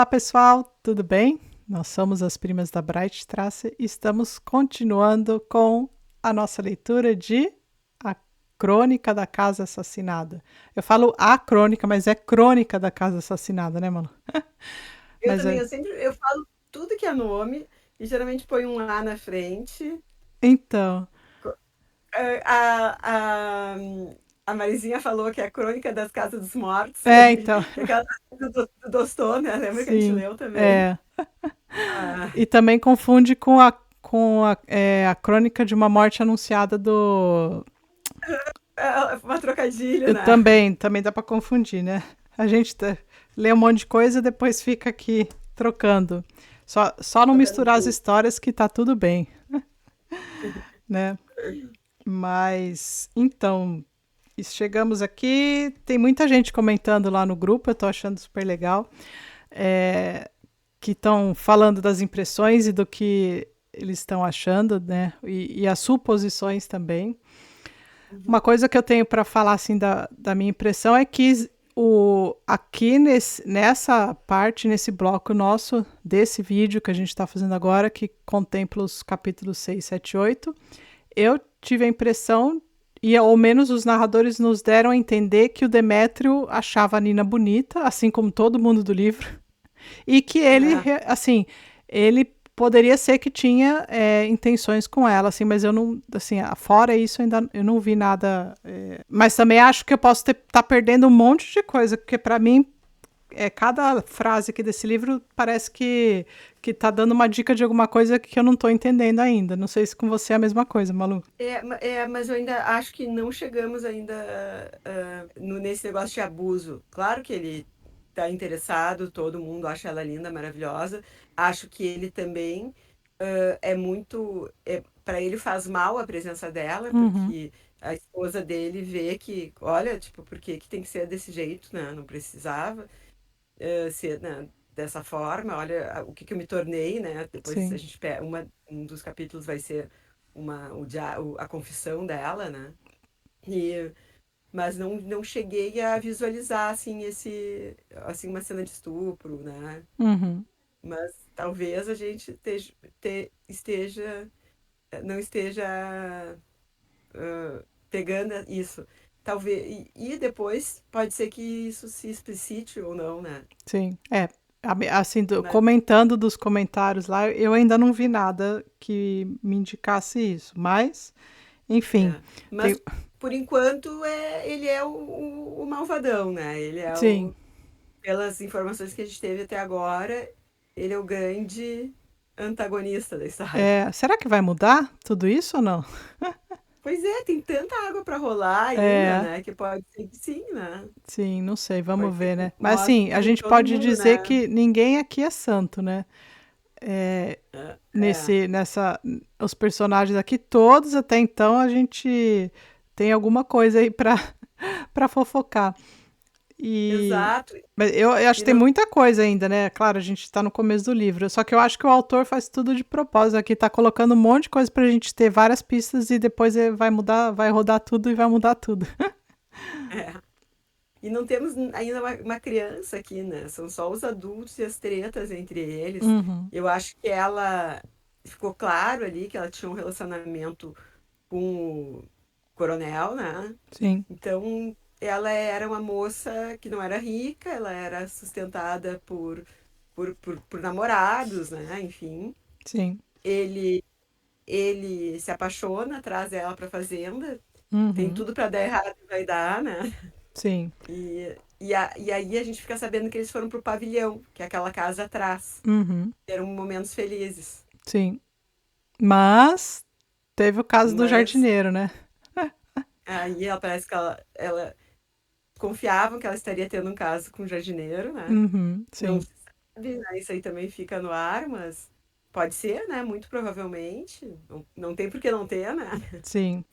Olá, pessoal, tudo bem? Nós somos as Primas da Bright Trace e estamos continuando com a nossa leitura de A Crônica da Casa Assassinada. Eu falo a crônica, mas é Crônica da Casa Assassinada, né, mano? Eu Mas também, é. eu falo tudo que é nome e geralmente põe um A na frente. Então, A, a, a Marizinha falou que é a Crônica das Casas dos Mortos, então, que é aquela do Dostô, né? Lembra que a gente sim, leu também? é. Ah, E também confunde com a crônica de uma morte anunciada do. é uma trocadilho, Eu né? também dá para confundir, né? A gente lê um monte de coisa e depois fica aqui trocando. Só não Trocando misturar as tudo. histórias que tá tudo bem, né? Mas, então, chegamos aqui, tem muita gente comentando lá no grupo, eu tô achando super legal, que estão falando das impressões e do que eles estão achando, né? E as suposições também. Uma Uhum. coisa que eu tenho para falar assim da minha impressão é que aqui nessa parte, nesse bloco nosso desse vídeo que a gente está fazendo agora, que contempla os capítulos 6, 7 e 8, eu tive a impressão, e ao menos os narradores nos deram a entender que o Demétrio achava a Nina bonita, assim como todo mundo do livro, e que ele, É, assim, ele poderia ser que tinha intenções com ela, assim, mas eu não, assim, fora isso ainda eu não vi nada. Mas também acho que eu posso estar perdendo um monte de coisa, porque para mim cada frase aqui desse livro parece que tá dando uma dica de alguma coisa que eu não tô entendendo ainda. Não sei se com você é a mesma coisa, Malu. mas eu ainda acho que não chegamos ainda nesse negócio de abuso. Claro que ele está interessado, todo mundo acha ela linda, maravilhosa. Acho que ele também é muito. Para ele faz mal a presença dela, Uhum, porque a esposa dele vê que, olha, tipo, por que que tem que ser desse jeito, né? Não precisava ser, né, dessa forma. Olha o que que eu me tornei, né? Depois a sim. gente um dos capítulos vai ser a confissão dela, né? E, mas não cheguei a visualizar assim assim uma cena de estupro, né? Uhum, Mas talvez a gente esteja não esteja pegando isso. Talvez e depois pode ser que isso se explicite ou não, né? sim. Assim, Mas, comentando dos comentários lá, eu ainda não vi nada que me indicasse isso. Mas, enfim, tem, mas por enquanto ele é o malvadão, né? Ele é sim. pelas informações que a gente teve até agora, ele é o grande antagonista da história. Será que vai mudar tudo isso ou não? Pois é, tem tanta água para rolar ainda, É, né? Que pode ser que sim, né? sim, não sei, vamos Pode ser ver, que né? Mas assim, a mostre gente todo pode mundo, dizer né? que ninguém aqui é santo, né? É, É, os personagens aqui todos até então a gente tem alguma coisa aí para para fofocar. E exato. mas eu acho E que tem não, muita coisa ainda, né? Claro, a gente está no começo do livro. Só que eu acho que o autor faz tudo de propósito aqui, tá colocando um monte de coisa pra gente ter várias pistas e depois vai mudar, vai rodar tudo e vai mudar tudo. é. E não temos ainda uma criança aqui, né? São só os adultos e as tretas entre eles. Uhum, Eu acho que ela ficou claro ali que ela tinha um relacionamento com o coronel, né? sim, Então, ela era uma moça que não era rica, ela era sustentada por namorados, né? Enfim, sim. ele ele se apaixona, traz ela para fazenda, tem Uhum, tudo para dar errado e vai dar, né? sim. E aí a gente fica sabendo que eles foram pro pavilhão, que é aquela casa atrás. Uhum, Eram momentos felizes. sim. Mas teve o caso do Mas jardineiro, né? aí ela parece que ela confiavam que ela estaria tendo um caso com o jardineiro, né? Uhum, Não sim, se sabe, né? Isso aí também fica no ar, mas pode ser, né? Muito provavelmente. Não tem por que não ter, né? sim.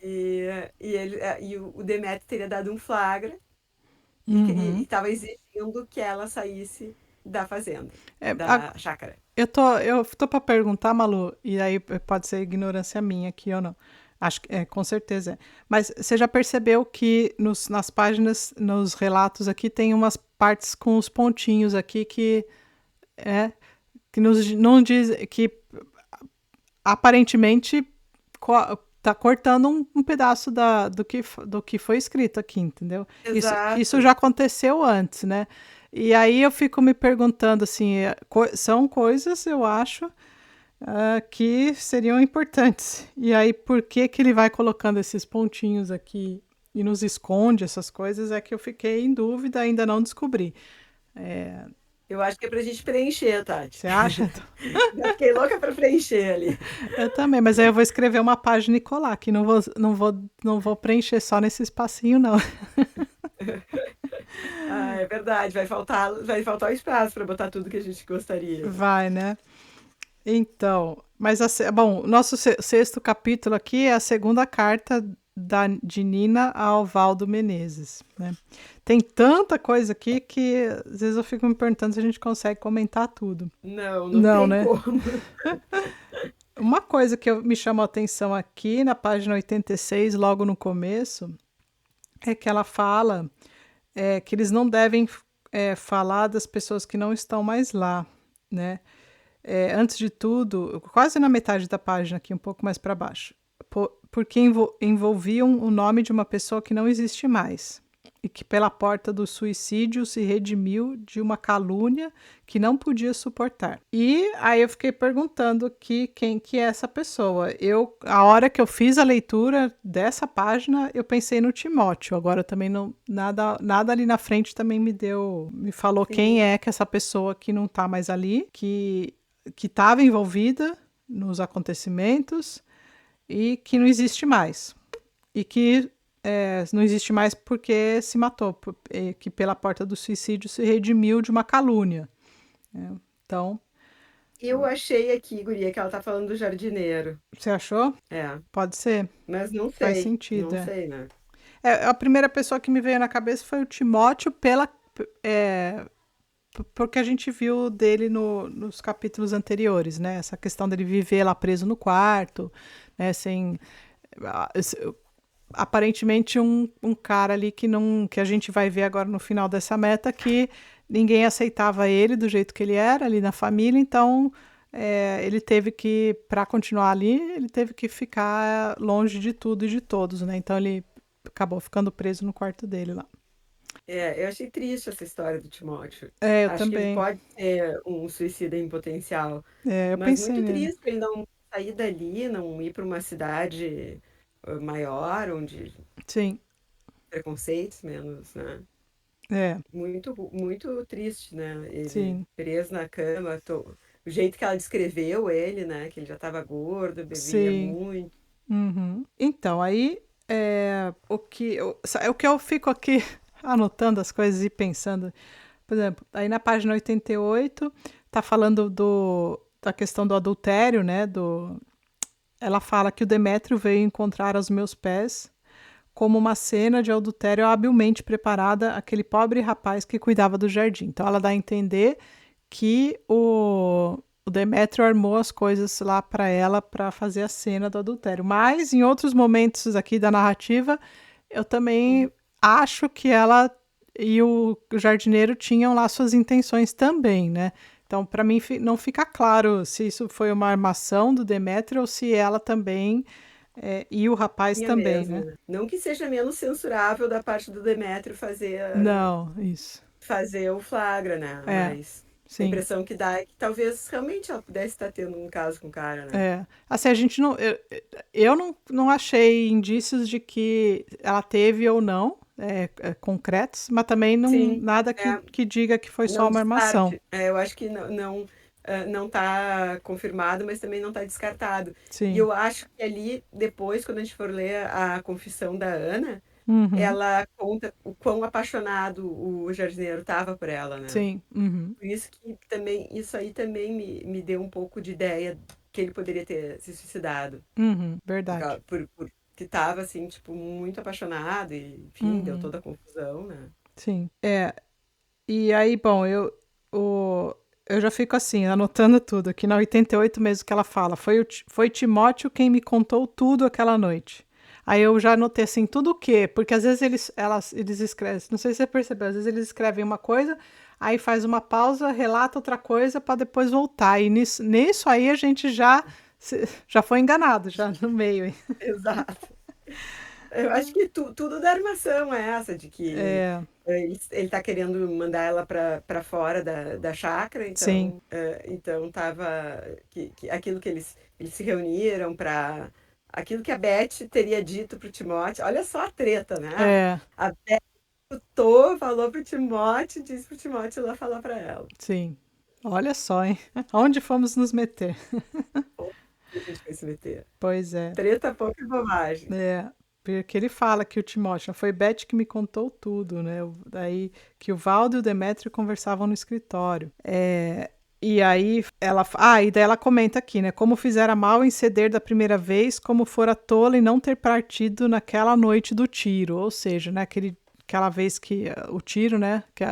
E o Demetrio teria dado um flagra e Uhum. estava exigindo que ela saísse da fazenda, É, da chácara. eu tô para perguntar, Malu, e aí pode ser ignorância minha aqui ou não. Acho que com certeza é. Mas você já percebeu que nas páginas, nos relatos aqui, tem umas partes com os pontinhos aqui que é, que nos não diz que aparentemente tá cortando um pedaço do que foi escrito aqui, entendeu? Isso Exato. já aconteceu antes, né? E aí eu fico me perguntando assim, são coisas, eu acho, que seriam importantes. E aí, por que que ele vai colocando esses pontinhos aqui e nos esconde essas coisas? É que eu fiquei em dúvida, ainda não descobri. Eu acho que é pra gente preencher, Tati. Você acha? Já fiquei louca pra preencher ali. Eu também, mas aí eu vou escrever uma página e colar, que não vou preencher só nesse espacinho, não. Ah, é verdade, vai faltar o espaço para botar tudo que a gente gostaria. Vai, né? Então, mas bom, nosso sexto capítulo aqui é a segunda carta de Nina ao Valdo Menezes, né? Tem tanta coisa aqui que às vezes eu fico me perguntando se a gente consegue comentar tudo. Não Não, tem né? como. Uma coisa que me chamou a atenção aqui na página 86, logo no começo, é que ela fala que eles não devem falar das pessoas que não estão mais lá, né? Antes de tudo, quase na metade da página aqui, um pouco mais para baixo, porque envolviam o nome de uma pessoa que não existe mais e que pela porta do suicídio se redimiu de uma calúnia que não podia suportar. E aí eu fiquei perguntando aqui quem que é essa pessoa. A hora que eu fiz a leitura dessa página, eu pensei no Timóteo. Agora também não nada ali na frente também me falou quem Sim. é que essa pessoa que não está mais ali, que estava envolvida nos acontecimentos e que não existe mais. E que não existe mais porque se matou, que pela porta do suicídio se redimiu de uma calúnia. Então, Eu achei aqui, guria, que ela tá falando do jardineiro. você achou? É, Pode ser. mas não Faz sei, sentido. não sei, né? A primeira pessoa que me veio na cabeça foi o Timóteo, é, porque a gente viu dele nos capítulos anteriores, né? Essa questão dele viver lá preso no quarto, né? Sem aparentemente um cara ali que a gente vai ver agora no final dessa meta que ninguém aceitava ele do jeito que ele era ali na família, então ele teve que, para continuar ali, ele teve que ficar longe de tudo e de todos, né? Então ele acabou ficando preso no quarto dele lá. Eu achei triste essa história do Timóteo. Eu Acho que ele também. pode ser um suicida em potencial, Eu mas pensei muito nele. triste ele não sair dali, não ir para uma cidade maior, onde Sim, preconceitos menos, né? é, Muito triste, né? Ele sim. preso na cama, o jeito que ela descreveu ele, né? Que ele já estava gordo, bebia Sim. muito. Uhum. Então, aí o que eu fico aqui anotando as coisas e pensando, por exemplo, aí na página 88 tá falando da questão do adultério, né? Ela fala que o Demétrio veio encontrar aos meus pés como uma cena de adultério habilmente preparada aquele pobre rapaz que cuidava do jardim. Então ela dá a entender que o Demétrio armou as coisas lá para ela para fazer a cena do adultério. Mas em outros momentos aqui da narrativa, eu também acho que ela e o jardineiro tinham lá suas intenções também, né? Então, para mim, não fica claro se isso foi uma armação do Demétrio ou se ela também e o rapaz Tinha também, mesmo, né? né? Não que seja menos censurável da parte do Demétrio fazer, Não, isso. fazer o flagra, né? É, Mas a sim. impressão que dá é que talvez realmente ela pudesse estar tendo um caso com o cara, né? Assim, a gente não. Eu não achei indícios de que ela teve ou não concretos, mas também Sim, nada é, que diga que foi só não uma armação. descarte. Eu acho que não está confirmado, mas também não está descartado. E Sim. eu acho que ali, depois, quando a gente for ler a confissão da Ana, Uhum. ela conta o quão apaixonado o jardineiro estava por ela, né? Sim. Uhum. Por isso que também, isso aí também me deu um pouco de ideia que ele poderia ter se suicidado. Uhum. Verdade. Que estava, assim, tipo, muito apaixonado e, enfim, deu Uhum. toda a confusão, né? Sim. E aí, bom, o, eu já fico assim, anotando tudo. Aqui na 88 mesmo que ela fala. Foi Timóteo quem me contou tudo aquela noite. Aí eu já anotei assim, tudo o quê? Porque às vezes eles escrevem, não sei se você percebeu, às vezes eles escrevem uma coisa, aí faz uma pausa, relata outra coisa para depois voltar. E nisso aí a gente já foi enganado, já no meio. Hein? Exato. Eu acho que tudo da armação é essa, de que É, ele tá querendo mandar ela para fora da chácara, sim, então tava que aquilo que eles se reuniram para aquilo que a Beth teria dito pro Timóteo. Olha só a treta, né? é, A Beth escutou, falou pro Timóteo, disse pro Timóteo lá falar para ela. sim. Olha só, hein? Onde fomos nos meter? Onde a gente foi se meter? Pois é. Treta pouca bobagem. É, porque ele fala que o Timóteo, foi Beth que me contou tudo, né? Daí que o Valdo e o Demétrio conversavam no escritório. E aí e daí ela comenta aqui, né? Como fizera mal em ceder da primeira vez, como fora tola em não ter partido naquela noite do tiro. Ou seja, né? Aquela vez que o tiro, né? Que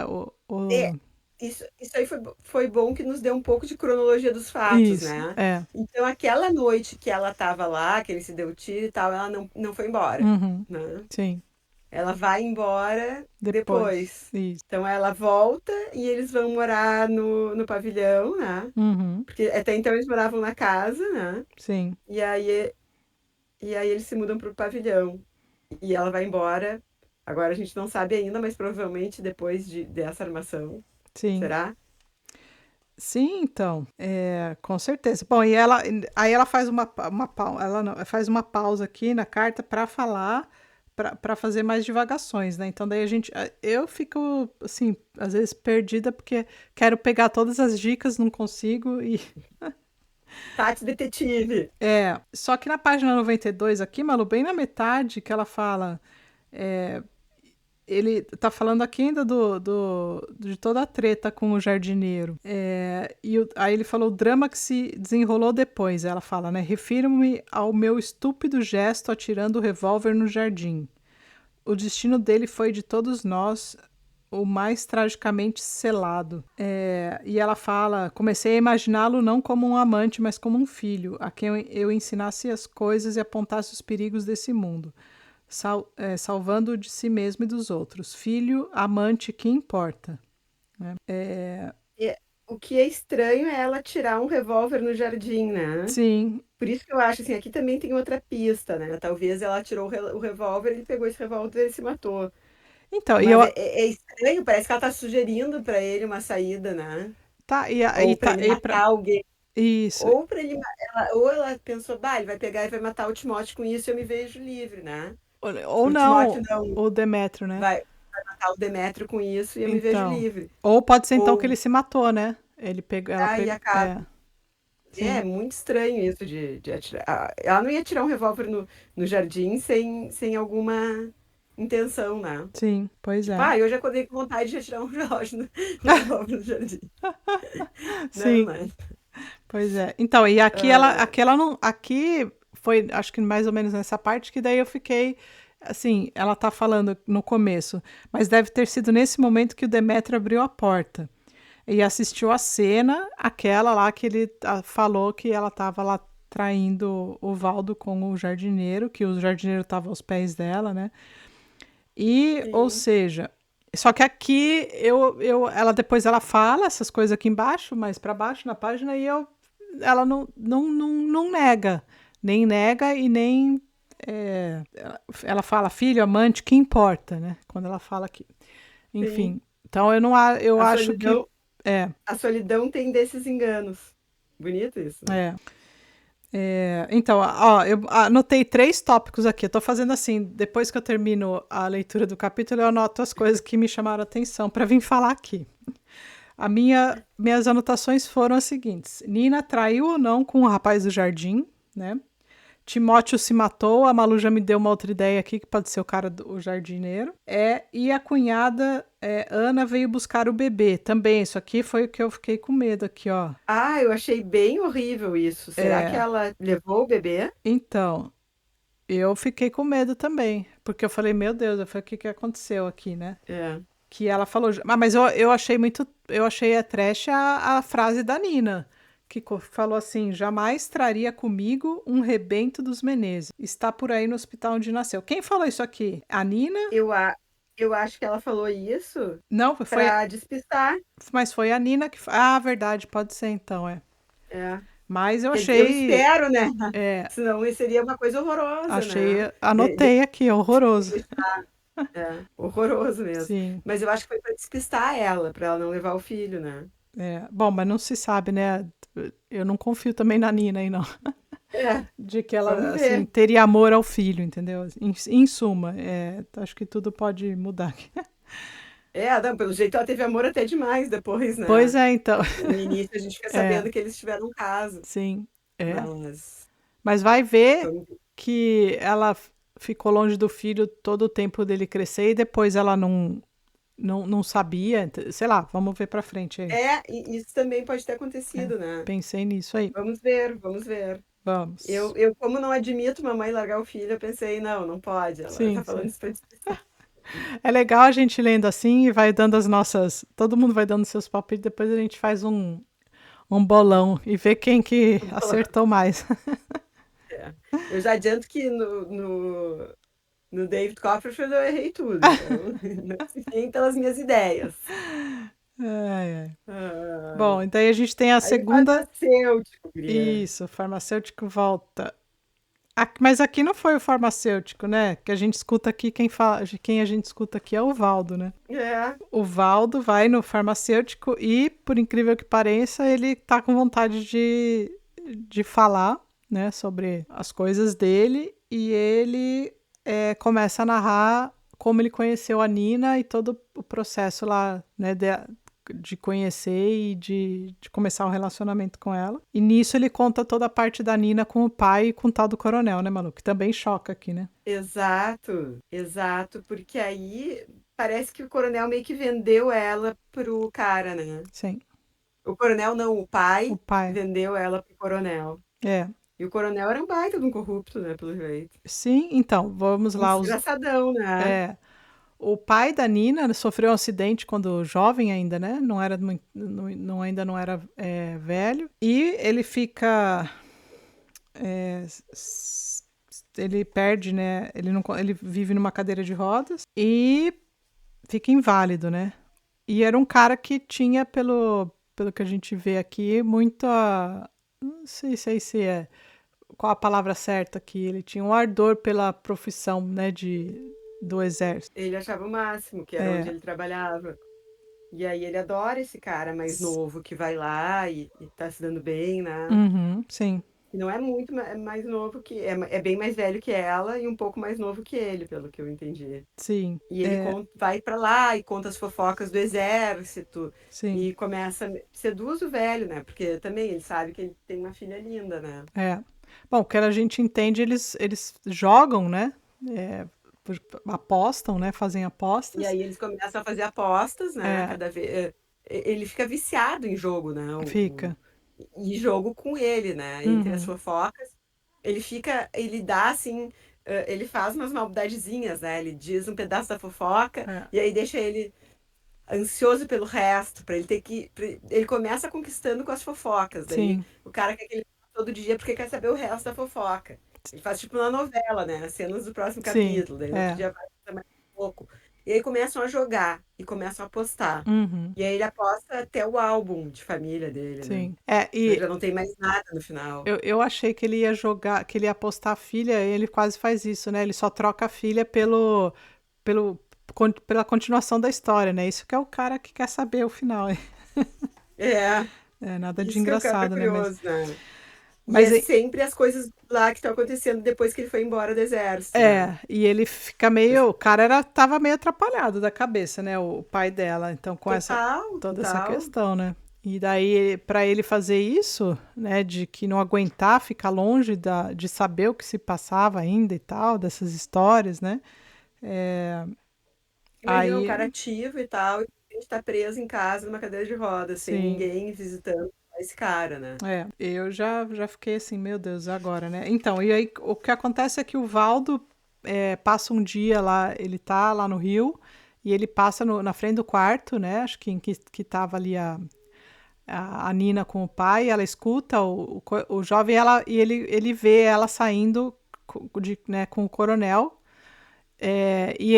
É, isso aí foi bom que nos deu um pouco de cronologia dos fatos, Isso, né? é. Então, aquela noite que ela estava lá, que ele se deu tiro e tal, ela não foi embora, Uhum, né? sim, Ela vai embora depois. depois. Isso. Então, ela volta e eles vão morar no pavilhão, né? Uhum, Porque até então eles moravam na casa, né? sim, E aí, e aí eles se mudam para o pavilhão. E ela vai embora. Agora a gente não sabe ainda, mas provavelmente depois dessa armação. sim. Será? Sim, então, com certeza. Bom, aí ela faz ela faz uma pausa aqui na carta para falar, para fazer mais divagações, né? Então daí eu fico assim, às vezes perdida porque quero pegar todas as dicas, não consigo e Tati Detetive. só que na página 92 aqui, Malu, bem na metade que ela fala, é, ele tá falando aqui ainda de toda a treta com o jardineiro. Aí ele falou o drama que se desenrolou depois. Ela fala, né? Refiro-me ao meu estúpido gesto atirando o revólver no jardim. O destino dele foi de todos nós o mais tragicamente selado. E ela fala: comecei a imaginá-lo não como um amante, mas como um filho, a quem eu ensinasse as coisas e apontasse os perigos desse mundo salvando de si mesmo e dos outros. Filho, amante, que importa. Né? E o que é estranho é ela tirar um revólver no jardim, né? Sim. Por isso que eu acho assim, aqui também tem outra pista, né? Talvez ela tirou o revólver, ele pegou esse revólver e se matou. Então, Mas é estranho, parece que ela tá sugerindo pra ele uma saída, né? tá, Ou pra ele matar alguém. isso. Ou para ele, ou ela pensou, bah, ele vai pegar e vai matar o Timóteo com isso e eu me vejo livre, né? Ou O não, Timóteo não, o Demétrio, né? vai matar o Demétrio com isso e eu me vejo Então. livre. Ou pode ser então que ele Ou se matou, né? Ele pegou, ela aí pegou. acaba. É Sim, muito estranho isso de atirar. Ela não ia tirar um revólver no jardim sem alguma intenção, né? sim, pois Tipo, é. eu já acordei com vontade de atirar um relógio um revólver no jardim. Não, Sim, né? pois é. Então, e Ah, aqui ela não, aqui foi, acho que mais ou menos nessa parte que daí eu fiquei, assim, ela tá falando no começo, mas deve ter sido nesse momento que o Demétrio abriu a porta e assistiu a cena, aquela lá que ele falou que ela tava lá traindo o Valdo com o jardineiro, que o jardineiro tava aos pés dela, né? E, ou sim. seja, só que aqui ela depois ela fala essas coisas aqui embaixo, mais para baixo na página, e ela não nega, nem nega e nem ela fala filho, amante, que importa, né? Quando ela fala aqui. Sim. Enfim, então eu A acho que solidão, é, a solidão tem desses enganos. Bonito isso, né? é. Então, ó, eu anotei 3 tópicos aqui. Eu tô fazendo assim, depois que eu termino a leitura do capítulo, eu anoto as coisas que me chamaram a atenção para vir falar aqui. Minhas anotações foram as seguintes: Nina traiu ou não com o rapaz do jardim, né? Timóteo se matou, a Malu já me deu uma outra ideia aqui, que pode ser o cara do o jardineiro. E a cunhada Ana veio buscar o bebê. Também, isso aqui foi o que eu fiquei com medo aqui, ó. Eu achei bem horrível isso. Será que É, ela levou o bebê? então, eu fiquei com medo também, porque eu falei, meu Deus, eu falei, o que que aconteceu aqui, né? É. Que ela falou, mas eu achei muito, eu achei a trash a frase da Nina, que falou assim: jamais traria comigo um rebento dos Menezes. Está por aí no hospital onde nasceu. Quem falou isso aqui? A Nina? Eu acho que ela falou isso Não, para despistar. mas foi a Nina que. Ah, verdade, pode ser então, é. É. Mas eu Quer dizer, eu achei. espero, né? É, Senão seria uma coisa horrorosa, né? anotei aqui, horroroso. Horroroso mesmo. Sim. Mas eu acho que foi para despistar ela, para ela não levar o filho, né? Bom, mas não se sabe, né? Eu não confio também na Nina aí, não. É, De que ela, vamos assim, ver. teria amor ao filho, entendeu? Em suma, acho que tudo pode mudar. Não, pelo jeito ela teve amor até demais depois, Pois né? é, então. No início a gente fica É, sabendo que eles tiveram um caso, sim. É. mas Mas vai ver vamos ver. que ela ficou longe do filho todo o tempo dele crescer e depois ela não sabia. Sei lá, vamos ver pra frente aí. E isso também pode ter É, acontecido, né? pensei nisso aí. Vamos ver, vamos ver. Vamos. Como não admito mamãe largar o filho, eu pensei, não, não pode. Ela Sim, tá falando sim. isso pra despistar. É legal a gente lendo assim e vai dando as nossas. Todo mundo vai dando seus palpites, depois a gente faz um bolão e vê quem que acertou mais. É. Eu já adianto que no David Copperfield eu errei tudo, então não se fiem pelas minhas ideias. Ai, ai. Ah, Bom, então aí a gente tem a aí o segunda. farmacêutico, guria. Isso, o farmacêutico volta. Mas aqui não foi o farmacêutico, né? Que a gente escuta aqui, quem a gente escuta aqui é o Valdo, né? É, O Valdo vai no farmacêutico e, por incrível que pareça, ele tá com vontade de falar, né, sobre as coisas dele e ele começa a narrar como ele conheceu a Nina e todo o processo lá, né, de conhecer e de começar um relacionamento com ela. E nisso ele conta toda a parte da Nina com o pai e com o tal do coronel, né, Malu? Que também choca aqui, né? exato, exato, porque aí parece que o coronel meio que vendeu ela pro cara, né? Sim, O coronel não, o o pai pai. vendeu ela pro coronel. É. E o coronel era um baita de um corrupto, né, pelo jeito. Sim, então, vamos Um lá. desgraçadão, né? O pai da Nina sofreu um acidente quando jovem ainda, né? Não era ainda não era velho. E ele fica. é, ele perde, né? Ele vive numa cadeira de rodas e fica inválido, né? E era um cara que tinha, pelo que a gente vê aqui, muita. Não sei se é. Qual a palavra certa aqui? Ele tinha um ardor pela profissão, né? Do exército. Ele achava o máximo, que era onde É. ele trabalhava. E aí ele adora esse cara mais novo que vai lá e tá se dando bem, né? Uhum, sim, E não é muito mais novo que. É bem mais velho que ela e um pouco mais novo que ele, pelo que eu entendi. sim, E ele vai pra lá e conta as fofocas do exército sim, e começa. Seduz o velho, né? Porque também ele sabe que ele tem uma filha linda, né? é. Bom, o que a gente entende, eles jogam, né? É, apostam, né? Fazem E apostas. aí eles começam a fazer apostas, né? É, Cada vez. Ele fica viciado em jogo, né? fica. E jogo com ele, né? Entre as Uhum, fofocas. Ele dá assim. Ele faz umas maldadezinhas, né? Ele diz um pedaço da fofoca é, e aí deixa ele ansioso pelo resto, para ele ter que. Ele começa conquistando com as fofocas. Daí sim, o cara quer que ele faça todo dia porque quer saber o resto da fofoca. Ele faz tipo uma novela, né? As cenas do próximo sim, capítulo. Daí no outro é. dia vai mais um pouco. E aí começam a jogar e começam a apostar. Uhum, E aí ele aposta até o álbum de família dele, né? sim. Ele já não tem mais nada no final. Eu achei que ele ia jogar, que ele ia apostar a filha, e ele quase faz isso, né? Ele só troca a filha pelo, pela continuação da história, né? Isso que é o cara que quer saber o final. É, É nada de isso que é o cara engraçado, né? curioso, né? E Mas é sempre as coisas lá que estão acontecendo depois que ele foi embora do exército, né? e ele fica meio. O cara tava meio atrapalhado da cabeça, né? O pai dela. Então, com Total, toda essa total. questão, né? E daí, para ele fazer isso, né? De que não aguentar ficar longe de saber o que se passava ainda e tal, dessas histórias, né? É, Imagina um cara aí, ativo e tal, e a gente tá preso em casa numa cadeira de rodas, sem sim. ninguém visitando esse cara, né? Eu já fiquei assim, meu Deus, agora, né? Então, e aí o que acontece é que o Valdo passa um dia lá, ele tá lá no Rio, e ele passa na frente do quarto, né? Acho que tava ali a Nina com o pai, ela escuta o jovem e ele vê ela saindo né, com o coronel. E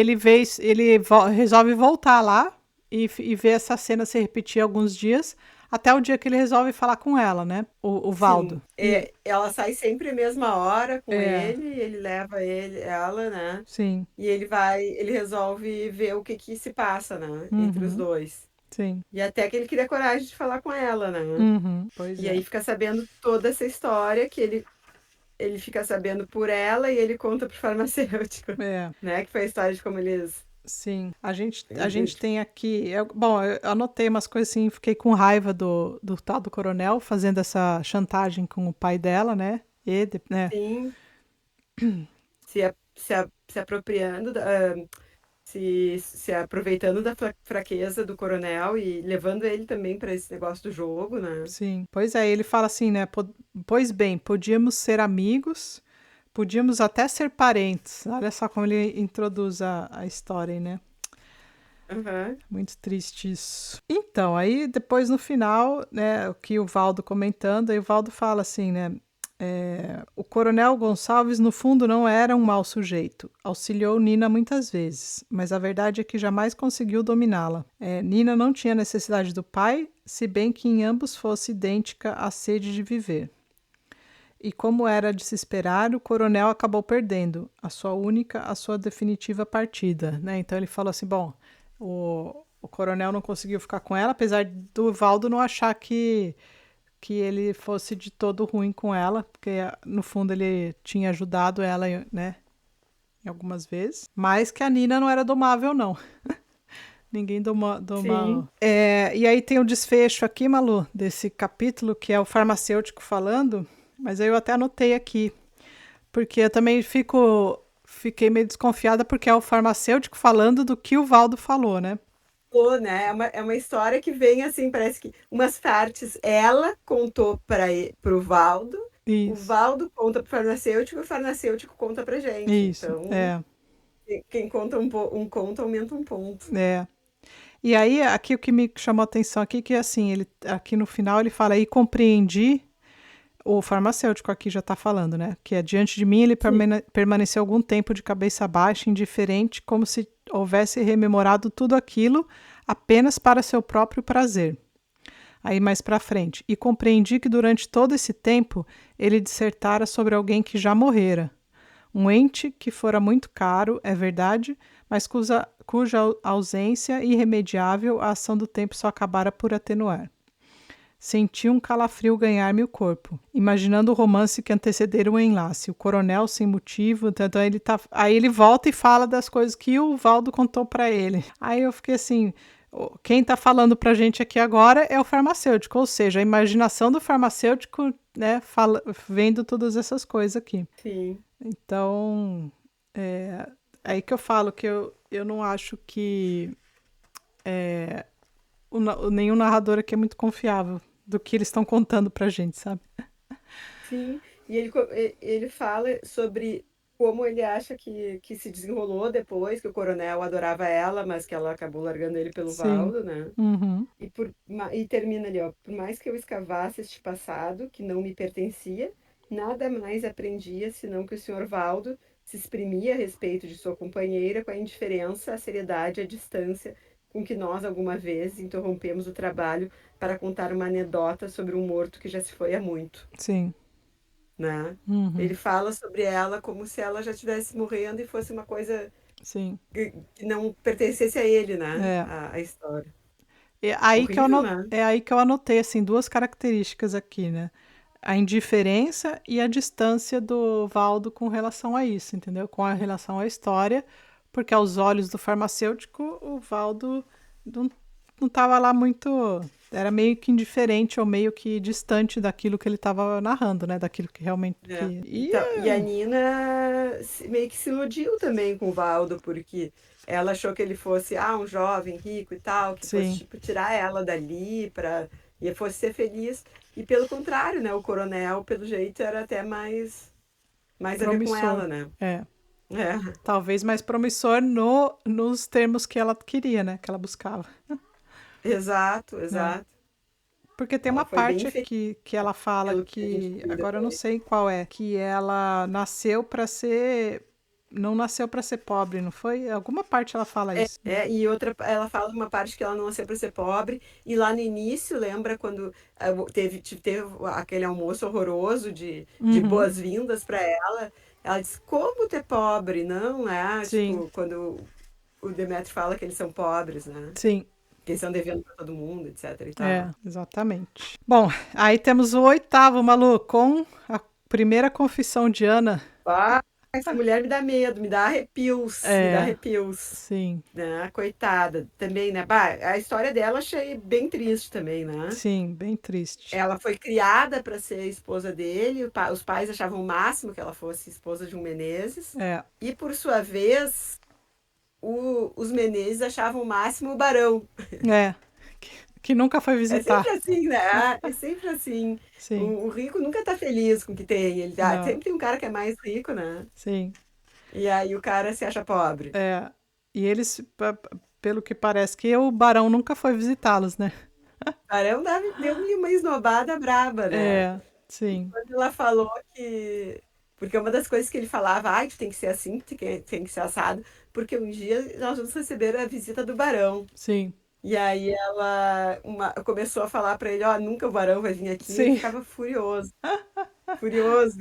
resolve voltar lá e ver essa cena se repetir alguns dias, até o dia que ele resolve falar com ela, né? O Sim, Valdo. E ela sai sempre a mesma hora com é, ele leva ela, né? sim. E ele resolve ver o que que se passa, né, entre os Uhum, dois. sim. E até que ele cria coragem de falar com ela, né? Uhum, pois E é. aí fica sabendo toda essa história que ele fica sabendo por ela e ele conta pro farmacêutico, É, né? Que foi a história de como eles. sim. A gente tem aqui. Bom, eu anotei umas coisas assim, fiquei com raiva do tal do coronel fazendo essa chantagem com o pai dela, né? Né? Sim, se apropriando, se aproveitando da fraqueza do coronel e levando ele também para esse negócio do jogo, né? Sim. Pois é, ele fala assim, né? Pois bem, podíamos ser amigos, podíamos até ser parentes. Olha só como ele introduz a história, aí, né? Aham. Muito triste isso. Então, aí depois no final, né, o que o Valdo comentando, aí o Valdo fala assim, né? O Coronel Gonçalves, no fundo, não era um mau sujeito. Auxiliou Nina muitas vezes, mas a verdade é que jamais conseguiu dominá-la. Nina não tinha necessidade do pai, se bem que em ambos fosse idêntica a sede de viver. E como era de se esperar, o coronel acabou perdendo a sua única, a sua definitiva partida, né? Então ele falou assim, bom, o coronel não conseguiu ficar com ela, apesar do Valdo não achar que ele fosse de todo ruim com ela, porque no fundo ele tinha ajudado ela, né, em algumas vezes, mas que a Nina não era domável, não. Ninguém Sim. domava. E aí tem o desfecho aqui, Malu, desse capítulo, que é o farmacêutico falando, mas aí eu até anotei aqui, porque eu também fiquei meio desconfiada, porque é o farmacêutico falando do que o Valdo falou, né? Pô, né? É uma história que vem assim, parece que umas partes ela contou para o Valdo, o Isso, Valdo conta pro farmacêutico e o farmacêutico conta pra gente. isso, Então, quem conta um conto aumenta um ponto. é. E aí, aqui o que me chamou a atenção aqui, que assim, ele aqui no final ele fala, e compreendi, o farmacêutico aqui já está falando, né? Que diante de mim ele Sim, permaneceu algum tempo de cabeça baixa, indiferente, como se houvesse rememorado tudo aquilo apenas para seu próprio prazer. Aí mais para frente. E compreendi que durante todo esse tempo ele dissertara sobre alguém que já morrera. Um ente que fora muito caro, é verdade, mas cuja ausência irremediável a ação do tempo só acabara por atenuar. Senti um calafrio ganhar-me o corpo, imaginando o romance que antecedera o enlace. O coronel sem motivo, então aí ele volta e fala das coisas que o Valdo contou para ele. Aí eu fiquei assim, quem está falando para a gente aqui agora é o farmacêutico, ou seja, a imaginação do farmacêutico, né, vendo todas essas coisas aqui. sim, Então, é aí que eu falo que eu não acho que nenhum narrador aqui é muito confiável do que eles estão contando pra gente, sabe? sim. E ele fala sobre como ele acha que se desenrolou depois, que o coronel adorava ela, mas que ela acabou largando ele pelo Sim. Valdo, né? Uhum. E termina ali, ó. Por mais que eu escavasse este passado, que não me pertencia, nada mais aprendia senão que o senhor Valdo se exprimia a respeito de sua companheira com a indiferença, a seriedade e a distância com que nós alguma vez interrompemos o trabalho para contar uma anedota sobre um morto que já se foi há muito, Sim. né? Ele Uhum. fala sobre ela como se ela já estivesse morrendo e fosse uma coisa Sim. que não pertencesse a ele, né? É. A história. É Horrível, né? aí que eu anotei, assim, duas características aqui, né? A indiferença e a distância do Valdo com relação a isso, entendeu? Com a relação à história, porque aos olhos do farmacêutico, o Valdo não, não estava lá muito. Era meio que indiferente ou meio que distante daquilo que ele estava narrando, né? Daquilo que realmente. É. Então, e a Nina meio que se iludiu também com o Valdo, porque ela achou que ele fosse um jovem rico e tal, que fosse Sim, tipo tirar ela dali para e fosse ser feliz. E pelo contrário, né? O coronel, pelo jeito, era até mais a ver com promissor. ela, né? É. É, Talvez mais promissor nos termos que ela queria, né? Que ela buscava, exato, né? exato. Porque tem Ela uma foi bem parte feliz aqui que ela fala pelo que a gente que, viu agora eu não depois. sei qual é, que ela nasceu para ser, não nasceu para ser pobre, não foi? Alguma parte ela fala isso. E outra, ela fala uma parte que ela não nasceu para ser pobre, e lá no início, lembra quando teve aquele almoço horroroso de Uhum, boas-vindas para ela? Ela disse, como ter pobre? Não, é? sim, Tipo, quando o Demetrio fala que eles são pobres, né? sim, Que eles estão devendo para todo mundo, etc e é, tal. exatamente. Bom, aí temos o oitavo, Malu, com a primeira confissão de Ana. Ah, essa mulher me dá medo, me dá É, arrepios. sim, Né? Coitada, também, né? Bah, a história dela achei bem triste também, né? sim, bem triste. Ela foi criada para ser esposa dele, os pais achavam o máximo que ela fosse esposa de um Menezes, É, e por sua vez, os Menezes achavam o máximo o Barão. é, que nunca foi É sempre visitar. assim, né? É sempre assim. Sim, O rico nunca tá feliz com o que tem. não, Sempre tem um cara que é mais rico, né? sim. E aí o cara se acha pobre. É, e eles, pelo que parece, que o Barão nunca foi visitá-los, né? Barão deu-me uma esnobada braba, né? É, sim, Quando ela falou que. Porque uma das coisas que ele falava, ai, tu tem que ser assim, tem que ser assado, porque um dia nós vamos receber a visita do Barão. sim, E aí começou a falar pra ele, ó, nunca o Barão vai vir aqui, e ele sim. ficava furioso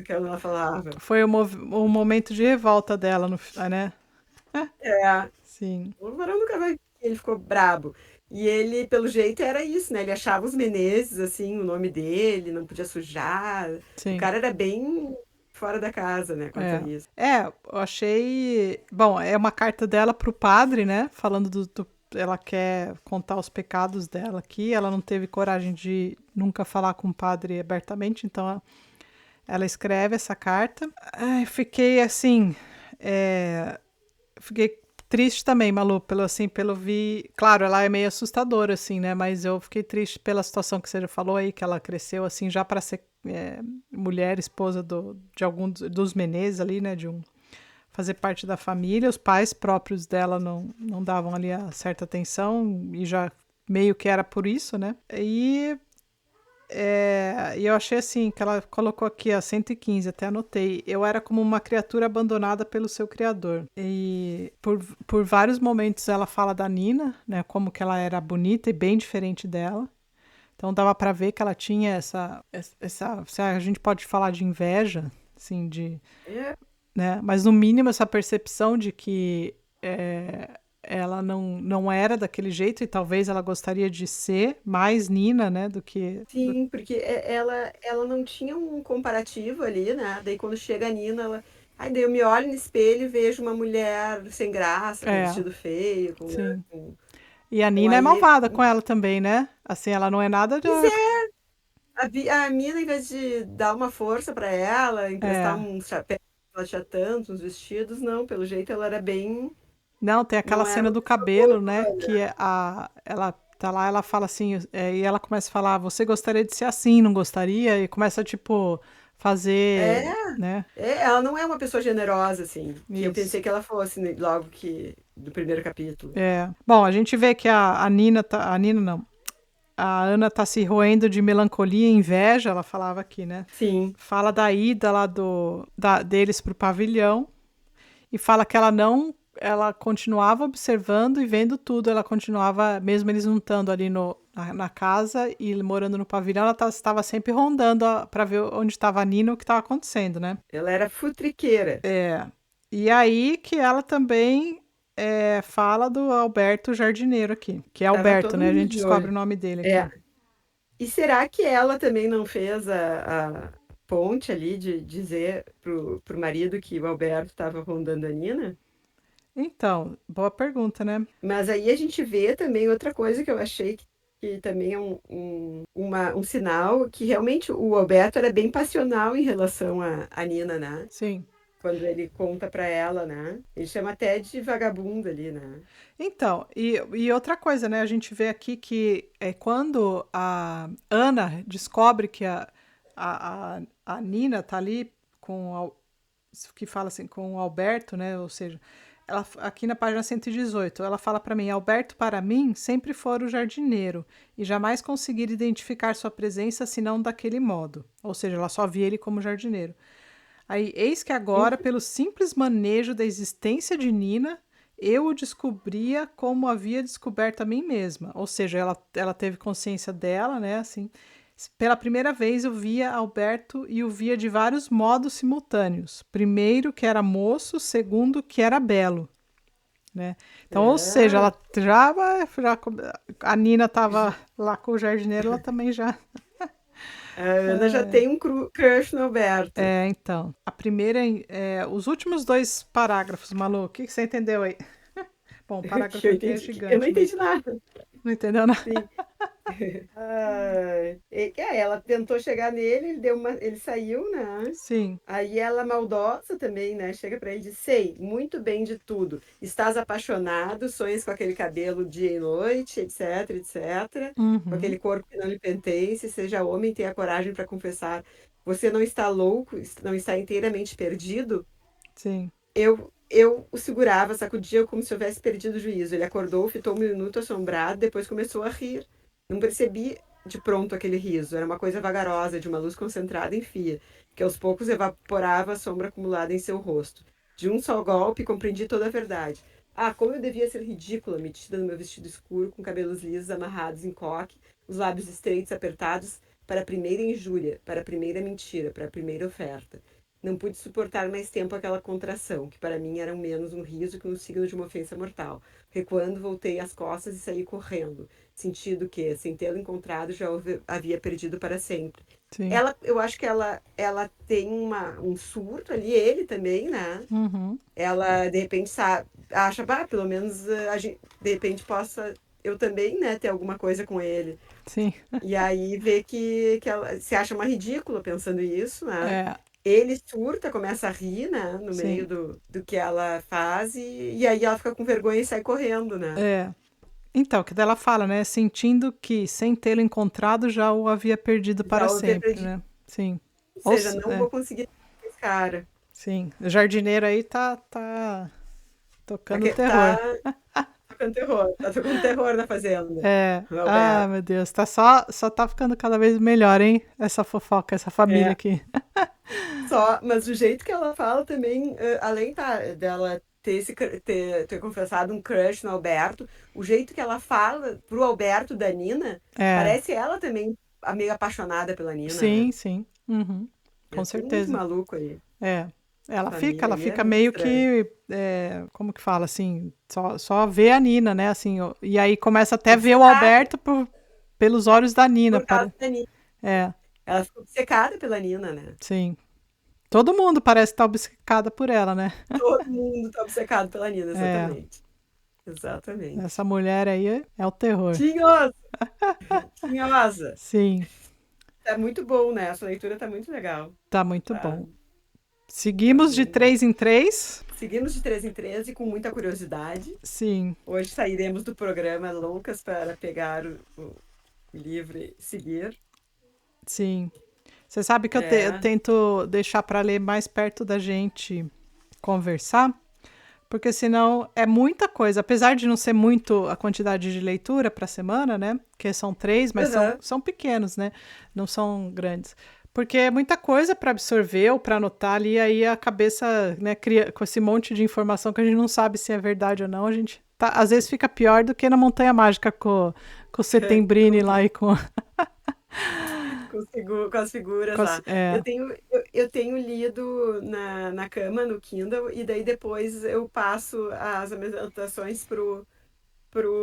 que ela falava. Foi o momento de revolta dela, né? É, Sim, o Barão nunca vai vir, ele ficou brabo. E ele, pelo jeito, era isso, né? Ele achava os Menezes, assim, o nome dele, não podia sujar. O sim. cara era bem fora da casa, né, quanto a É. isso. É, eu achei. Bom, é uma carta dela pro padre, né? Falando ela quer contar os pecados dela aqui. Ela não teve coragem de nunca falar com o padre abertamente, então ela escreve essa carta. Ai, fiquei assim. é, Fiquei triste também, Malu, pelo assim, pelo vi. Claro, ela é meio assustadora, assim, né? Mas eu fiquei triste pela situação que você já falou aí, que ela cresceu assim já para ser mulher, esposa de algum dos Menezes ali, né? De um fazer parte da família. Os pais próprios dela não davam ali a certa atenção e já meio que era por isso, né? E eu achei assim, que ela colocou aqui, ó, 115, até anotei. Eu era como uma criatura abandonada pelo seu criador. E por vários momentos ela fala da Nina, né? Como que ela era bonita e bem diferente dela. Então dava pra ver que ela tinha se a gente pode falar de inveja, assim, É, né? Mas no mínimo essa percepção de que ela não era daquele jeito e talvez ela gostaria de ser mais Nina, né? sim, porque ela não tinha um comparativo ali, né? Daí quando chega a Nina, ela. Aí daí eu me olho no espelho e vejo uma mulher sem graça, com É, vestido feio, sim. com... E a Então Nina é aí. malvada com ela também, né? Assim, ela não é nada de. Pois é, a Mina, em vez de dar uma força pra ela, emprestar É. uns chapéus que ela tinha tanto, uns vestidos, não, pelo jeito ela era bem. Não, tem aquela Não era cena uma do pessoa cabelo, né? boa, né? Ela tá lá, ela fala assim, e ela começa a falar, você gostaria de ser assim, não gostaria? E começa, tipo, É, fazer, né? ela não é uma pessoa generosa, assim, que eu Isso. pensei que ela fosse, né, logo que do primeiro capítulo. É. Bom, a gente vê que a Nina tá. A Nina não. A Ana tá se roendo de melancolia e inveja, ela falava aqui, né? Sim. Fala da ida lá deles pro pavilhão e fala que ela continuava observando e vendo tudo, ela continuava, mesmo eles não estando ali na casa e morando no pavilhão, ela estava sempre rondando para ver onde estava a Nina e o que estava acontecendo, né? Ela era futriqueira. É. E aí que ela também fala do Alberto Jardineiro aqui, que é Tava Alberto, todo né? A mundo gente de descobre o olho. nome dele É. aqui. E será que ela também não fez a ponte ali de dizer pro marido que o Alberto estava rondando a Nina? Então, boa pergunta, né? Mas aí a gente vê também outra coisa que eu achei que também é um sinal que realmente o Alberto era bem passional em relação à Nina, né? Sim. Quando ele conta pra ela, né? Ele chama até de vagabunda ali, né? Então, e outra coisa, né? A gente vê aqui que quando a Ana descobre que a Nina tá ali que fala assim, com o Alberto, né? Ou seja, aqui na página 118, ela fala para mim: Alberto, para mim, sempre fora o jardineiro, e jamais conseguir identificar sua presença senão daquele modo. Ou seja, ela só via ele como jardineiro. Aí, eis que agora, pelo simples manejo da existência de Nina, eu o descobria como havia descoberto a mim mesma. Ou seja, ela teve consciência dela, né? Assim, pela primeira vez eu via Alberto e o via de vários modos simultâneos. Primeiro, que era moço, segundo, que era belo. Né? Então, ou seja, ela já a Nina estava lá com o jardineiro, ela também já. A Ana já tem um crush no Alberto. Então, a primeira, os últimos 2 parágrafos, Malu, o que você entendeu aí? Bom, o parágrafo aqui é gigante. Eu não entendi nada. Não entendeu nada? Sim. Ela tentou chegar nele, ele saiu, né? Sim. Aí ela, maldosa também, né? Chega pra ele e diz: sei muito bem de tudo. Estás apaixonado, sonhas com aquele cabelo dia e noite, etc, etc. Com aquele corpo que não lhe pertence, seja homem, tenha coragem para confessar. Você não está louco, não está inteiramente perdido? Sim. Eu o segurava, sacudia como se houvesse perdido o juízo. Ele acordou, fitou um minuto assombrado, depois começou a rir. Não percebi de pronto aquele riso. Era uma coisa vagarosa, de uma luz concentrada em fia, que aos poucos evaporava a sombra acumulada em seu rosto. De um só golpe, compreendi toda a verdade. Ah, como eu devia ser ridícula, metida no meu vestido escuro, com cabelos lisos amarrados em coque, os lábios estreitos apertados para a primeira injúria, para a primeira mentira, para a primeira oferta. Não pude suportar mais tempo aquela contração, que para mim era menos um riso que um signo de uma ofensa mortal. Recuando, voltei as costas e saí correndo, sentindo que, sem tê-lo encontrado, já havia perdido para sempre. Sim. Eu acho que ela tem um surto ali, ele também, né? Ela, de repente, acha, pelo menos a gente, de repente, possa eu também, né, ter alguma coisa com ele. Sim. E aí vê que ela se acha uma ridícula pensando isso, né? É. Ele surta, começa a rir, né? No Sim. meio do que ela faz, e aí ela fica com vergonha e sai correndo, né? Então, que dela fala, né? Sentindo que, sem tê-lo encontrado, já o havia perdido para sempre, né? Sim. Ou seja, não vou conseguir esse cara. Sim. O jardineiro aí tá tocando terror. Tocando terror. Tá tocando terror na fazenda. Ah, meu Deus. Só tá ficando cada vez melhor, hein? Essa fofoca, essa família aqui. Mas o jeito que ela fala também, além dela ter confessado um crush no Alberto, o jeito que ela fala pro Alberto da Nina, parece ela também meio apaixonada pela Nina. Sim, né? sim. Com certeza. Muito maluco aí. Ela fica meio que, como que fala, assim, só vê a Nina, né, assim, e aí começa até a ver o Alberto pelos olhos da Nina. Por causa da Nina. Ela ficou obcecada pela Nina, né? Sim. Todo mundo parece estar obcecada por ela, né? Todo mundo tá obcecado pela Nina, exatamente. Exatamente. Essa mulher aí é o terror. Tinhosa! Tinhosa! Sim. Tá muito bom, né? Essa leitura tá muito legal. Tá muito bom. Seguimos de 3 em 3. Seguimos de 3 em 3 e com muita curiosidade. Sim. Hoje sairemos do programa loucas para pegar o livro e seguir. Sim. Você sabe que eu tento deixar para ler mais perto da gente conversar, porque senão é muita coisa. Apesar de não ser muito a quantidade de leitura para a semana, né? Que são 3, mas são pequenos, né? Não são grandes. Porque é muita coisa para absorver ou para anotar ali, e aí a cabeça, né, cria com esse monte de informação que a gente não sabe se é verdade ou não. A gente às vezes fica pior do que na Montanha Mágica com o Setembrini lá e com com as figuras lá. Eu tenho lido na cama, no Kindle, e daí depois eu passo as anotações pro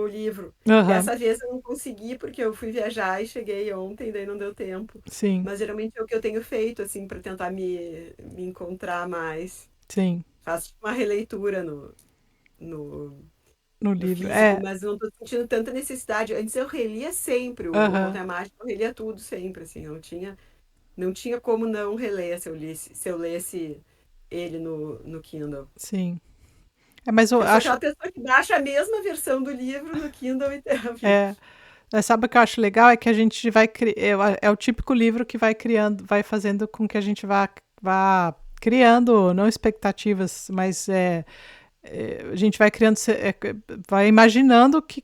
livro. Dessa vez eu não consegui, porque eu fui viajar e cheguei ontem, daí não deu tempo. Sim. Mas geralmente é o que eu tenho feito, assim, para tentar me encontrar mais. Sim. Faço uma releitura no livro. Físico, mas não tô sentindo tanta necessidade. Antes eu relia sempre o Montanha Mágica, eu relia tudo sempre, assim, não tinha como não reler se eu lesse ele no Kindle. Sim. Mas eu acho aquela pessoa que baixa a mesma versão do livro no Kindle e Mas sabe o que eu acho legal? É que a gente vai é o típico livro que vai criando, vai fazendo com que a gente vá criando, não expectativas, mas A gente vai criando, vai imaginando que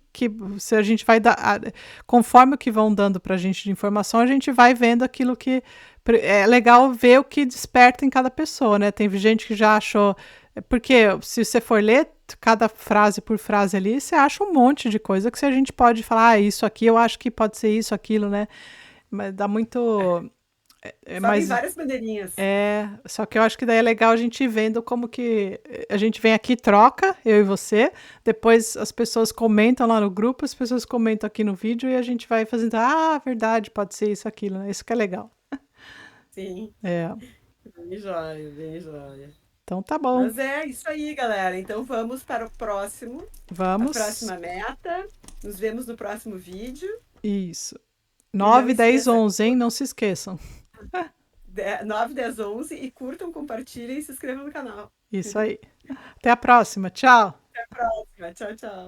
se a gente vai dar, conforme o que vão dando para a gente de informação, a gente vai vendo aquilo que é legal ver o que desperta em cada pessoa, né? Tem gente que já achou, porque se você for ler cada frase por frase ali, você acha um monte de coisa que a gente pode falar, isso aqui, eu acho que pode ser isso, aquilo, né? Mas dá muito. Sobem Mas várias bandeirinhas. só que eu acho que daí é legal a gente ir vendo como que a gente vem aqui, troca, eu e você, depois as pessoas comentam lá no grupo, as pessoas comentam aqui no vídeo e a gente vai fazendo, verdade, pode ser isso, aquilo, né? Isso que é legal. Sim, É, bem joia, bem joia. então tá bom, Mas é isso aí, galera. Então vamos para o próximo, a vamos, próxima meta. Nos vemos no próximo vídeo. isso. E não 9, 10, esqueça, 11, hein? Não se esqueçam. 9, 10, 11 e curtam, compartilhem e se inscrevam no canal. Isso aí. Até a próxima, tchau! Até a próxima. Tchau, tchau.